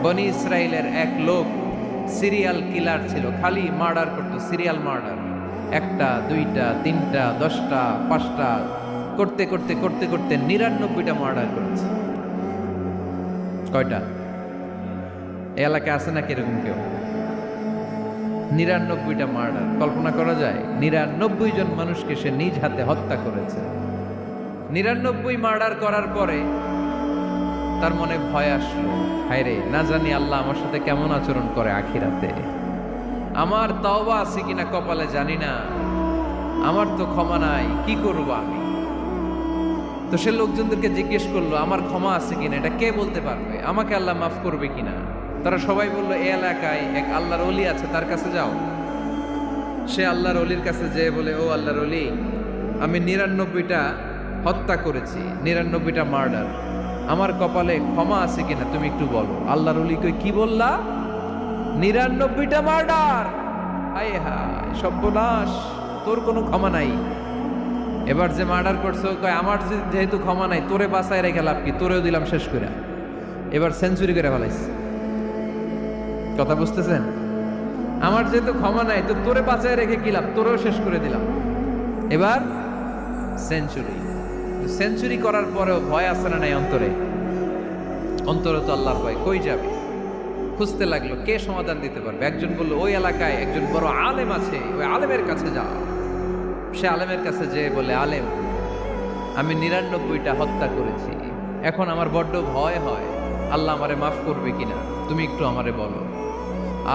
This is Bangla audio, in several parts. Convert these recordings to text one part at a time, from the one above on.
বনি ইসরায়েলের এক লোক সিরিয়াল কিলার ছিল, খালি মার্ডার করতো, সিরিয়াল মার্ডার। একটা, দুইটা, তিনটা, 10টা, 5টা করতে করতে করতে করতে 99টা মার্ডার করেছে। কয়টা? এই এলাকায় আছে নাকি এরকম কেউ? 99টা মার্ডার। কল্পনা করা যায়? 99 জন মানুষকে সে নিজ হাতে হত্যা করেছে। 99 মার্ডার করার পরে তার মনে ভয় আসলো, হায়রে, না জানি আল্লাহ আমার সাথে কেমন আচরণ করে আখিরাতে। আমার তওবা আছে কিনা কপালে জানি না, আমার তো ক্ষমা নাই, কি করব আমি? তো সে লোকজনদেরকে জিজ্ঞেস করলো, আমার ক্ষমা আছে কিনা, এটা কে বলতে পারবে? আমাকে আল্লাহ মাফ করবে কিনা? তারা সবাই বললো, এই এলাকায় এক আল্লাহর ওলি আছে, তার কাছে যাও। সে আল্লাহর ওলির কাছে যেয়ে বলে, ও আল্লাহর ওলি, আমি 99টা হত্যা করেছি, 99টা মার্ডার, আমার কপালে ক্ষমা আছে কিনা তুমি একটু বলো। আল্লাহর ওলি কই, কি বললা? 99টা মার্ডার? হায় হায়, সর্বনাশ, তোর কোনো ক্ষমা নাই। এবার যে মার্ডার করছো কয়, আমার যেহেতু ক্ষমা নাই, তোরে বাঁচায় রেখে লাভ কি, তোরেও দিলাম শেষ করে। এবার সেঞ্চুরি করে ফেলাইছে। কথা বুঝতেছেন? আমার যেহেতু ক্ষমা নাই, তো তোরে বাঁচায় রেখে কি লাভ, তোরেও শেষ করে দিলাম। এবার সেঞ্চুরি। সেঞ্চুরি করার পরেও ভয় আছে না নাই অন্তরে? অন্তরে তো আল্লাহর ভয়, কই যাবে? খুঁজতে লাগলো কে সমাধান দিতে পারবে। একজন বলল, ওই এলাকায় একজন বড় আলেম আছে, ওই আলেমের কাছে যাও। সে আলেমের কাছে যেয়ে বলে, আলেম, আমি 99টা হত্যা করেছি, এখন আমার বড্ড ভয় হয়, আল্লাহ আমারে মাফ করবে কিনা, তুমি একটু আমারে বলো।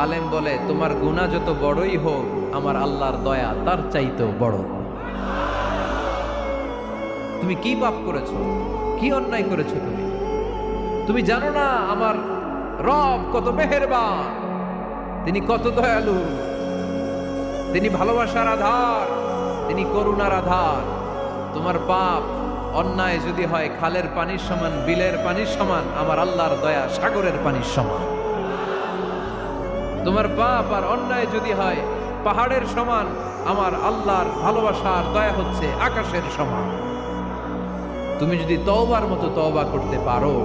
আলেম বলে, তোমার গুনাহ যত বড়ই হোক, আমার আল্লাহর দয়া তার চাইতেও বড়। তুমি কি পাপ করেছো, কি অন্যায় করেছো? তুমি জানো না আমার রব কত মেহেরবান, তিনি কত দয়ালু, তিনি ভালোবাসার আধার, তিনি করুণার আধার। তোমার পাপ অন্যায় যদি হয় খালের পানির সমান, বিলের পানির সমান, আমার আল্লাহর দয়া সাগরের পানির সমান। তোমার পাপ আর অন্যায় যদি হয় পাহাড়ের সমান, আমার আল্লাহর ভালোবাসার দয়া হচ্ছে আকাশের সমান। তুমি যদি তওবার মতো তওবা করতে পারো,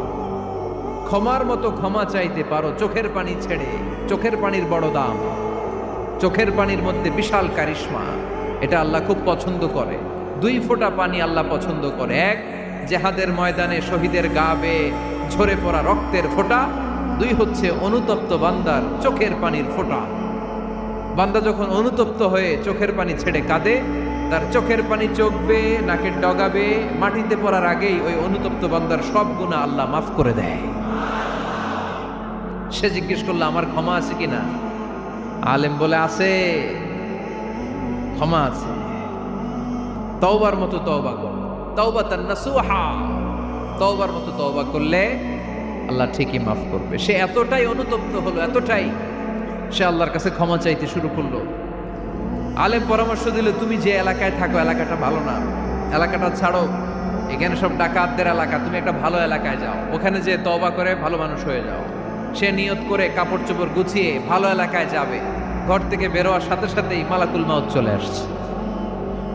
ক্ষমার মতো ক্ষমা চাইতে পারো, চোখের পানি ছেড়ে, চোখের পানির বড় দাম, চোখের পানির মধ্যে বিশাল কারিশমা, এটা আল্লাহ খুব পছন্দ করে। 2 ফোঁটা পানি আল্লাহ পছন্দ করে। এক, জেহাদের ময়দানে শহীদের গা বেয়ে ঝরে পড়া রক্তের ফোঁটা। 2 হচ্ছে অনুতপ্ত বান্দার চোখের পানির ফোঁটা। বান্দা যখন অনুতপ্ত হয়ে চোখের পানি ছেড়ে কাঁদে, তার চোখের পানি চোখ বেয়ে নাকের ডগা বেয়ে মাটিতে পড়ার আগেই ওই অনুতপ্ত বান্দার সব গুনাহ আল্লাহ মাফ করে দেয়। সে জিজ্ঞেস করলো, আমার ক্ষমা আছে কিনা? আলেম বলে, আছে, ক্ষমা আছে। তওবার মতো তওবা কর, তাওবাতান নাসুহা, তওবার মতো তওবা করলে আল্লাহ ঠিকই মাফ করবে। সে এতটাই অনুতপ্ত হলো, এতটাই, সে আল্লাহর কাছে ক্ষমা চাইতে শুরু করলো। আলেম পরামর্শ দিল, তুমি যে এলাকায় থাকো এলাকাটা ভালো না, এলাকাটা ছাড়ো, এখানে সব ডাকাতদের এলাকা, তুমি একটা ভালো এলাকায় যাও, ওখানে যে তওবা করে ভালো মানুষ হয়ে যাও। সে নিয়ত করে কাপড় চোপড় গুছিয়ে ভালো এলাকায় যাবে। ঘর থেকে বেরোয়ার সাথে সাথেই মালাকুল মাউত চলে আসছে,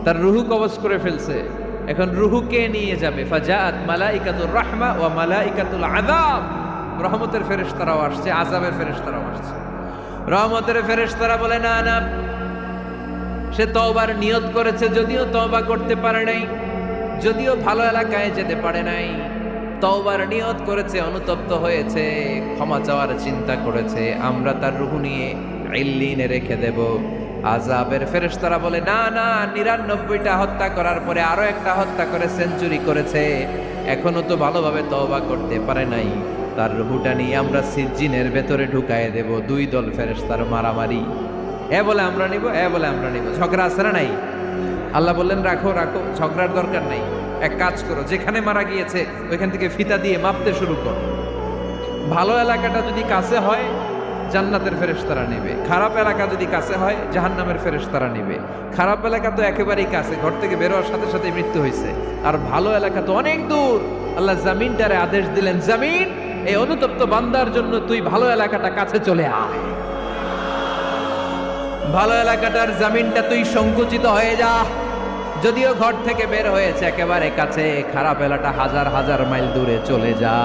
তার রুহু কবজ করে ফেলছে। এখন রুহু কে নিয়ে যাবে? ফাজাআত মালাইকাতুর রাহমা ওয়া মালাইকাতুল আযাব। রহমতের ফেরেশতারাও আসছে, আযাবের ফেরেশতারাও আসছে। রহমতের ফেরেশতারা বলে, না না, সে তওবার নিয়ত করেছে, যদিও তওবা করতে পারে নাই, যদিও ভালো এলাকায় যেতে পারে নাই, তওবার নিয়ত করেছে, অনুতপ্ত হয়েছে, ক্ষমা চাওয়ার চিন্তা করেছে, আমরা তার রূহ নিয়ে ইল্লিনে রেখে দেব। আযাবের ফেরেশতারা বলে, না না, 99টা হত্যা করার পরে আরো একটা হত্যা করে সেঞ্চুরি করেছে, এখনো তো ভালোভাবে তওবা করতে পারে নাই, তার রূহটা নিয়ে আমরা সিজ্জিনের ভেতরে ঢুকায়ে দেব। 2 দল ফেরেশতার মারামারি, এ বলে আমরা নিব, এ বলে আমরা নিব। ঝগড়া আছে না নাই? আল্লাহ বললেন, রাখো রাখো, ঝগড়ার দরকার নাই। এক কাজ করো, যেখানে মারা গিয়েছে ওইখান থেকে ফিতা দিয়ে মাপতে শুরু করো। ভালো এলাকাটা যদি কাছে হয় জান্নাতের ফেরেশতারা নেবে, খারাপ এলাকা যদি কাছে হয় জাহান্নামের ফেরেশতারা নেবে। খারাপ এলাকা তো একেবারেই কাছে, ঘর থেকে বেরোয়ার সাথে সাথে মৃত্যু হয়েছে, আর ভালো এলাকা তো অনেক দূর। আল্লাহ জামিনটারে আদেশ দিলেন, জামিন, এই অনুতপ্ত বান্দার জন্য তুই ভালো এলাকাটা কাছে চলে আয়। ভালো এলাকাটার জামিনটা তুই সংকুচিত হয়ে যা, যদিও ঘর থেকে বের হয়েছে একেবারে কাছে, খারাপ এলাকা হাজার হাজার মাইল দূরে চলে যা।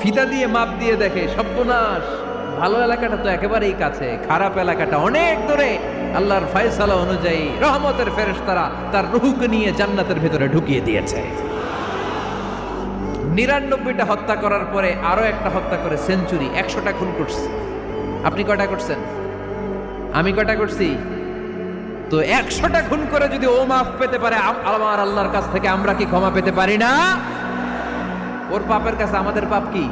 ফিতা দিয়ে মাপ দিয়ে দেখে সর্বনাশ, ভালো এলাকাটা তো একেবারেই কাছে, খারাপ এলাকাটা অনেক দূরে। আল্লাহর ফয়সালা অনুযায়ী রহমতের ফেরেশতারা তার রূহকে নিয়ে জান্নাতের ভেতরে ঢুকিয়ে দিয়েছে। 99টা হত্যা করার পরে আরো একটা হত্যা করে সেঞ্চুরি, 100টা খুন করছে। আপনি কয়টা করছেন? আমি কয়টা করছি? তো 100টা খুন করে যদি ও মাফ পেতে পারে আমার আল্লাহর কাছ থেকে, আমরা কি ক্ষমা পেতে পারি না? ওর পাপের কাছে আমাদের পাপ কি?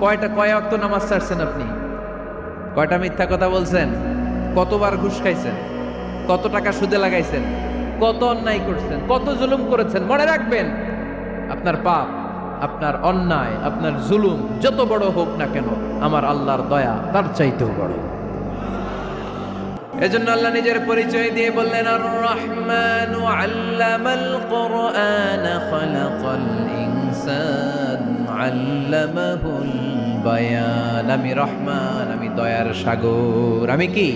কয় ওয়াক্ত নামাজ ছাড়ছেন আপনি? কয়টা মিথ্যা কথা বলছেন? কতবার ঘুষ খাইছেন? কত টাকা সুদে লাগাইছেন? কত অন্যায় করছেন? কত জুলুম করেছেন? মনে রাখবেন, আপনার পাপ, আপনার অন্যায়, আপনার জুলুম যত বড় হোক না কেন, আমার আল্লাহর দয়া তার চাইতেও বড়। এজন্য আল্লাহ নিজের পরিচয় দিয়ে বললেন, আর রহমানু আল্লামাল কুরআন খালাকাল ইনসান আল্লামাহুল বায়ান। আমি রহমান, আমি দয়ার সাগর। আমি কি?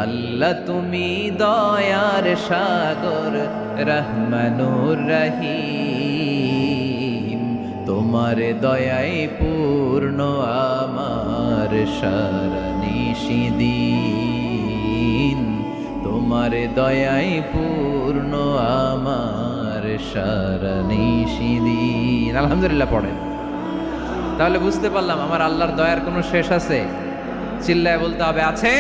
আল্লাহ তুমি দয়ার সাগর, রহমানুর রহিম। তোমার দয়ায় পূর্ণ আমার সারা নিশিদিন। তোমার দয়ায় পূর্ণ আমার সারা নিশিদিন। আলহামদুলিল্লাহ পড়েন। তাহলে বুঝতে পারলাম আমার আল্লাহর দয়ার কোনো শেষ আছে? চিল্লায় বলতে হবে আছে।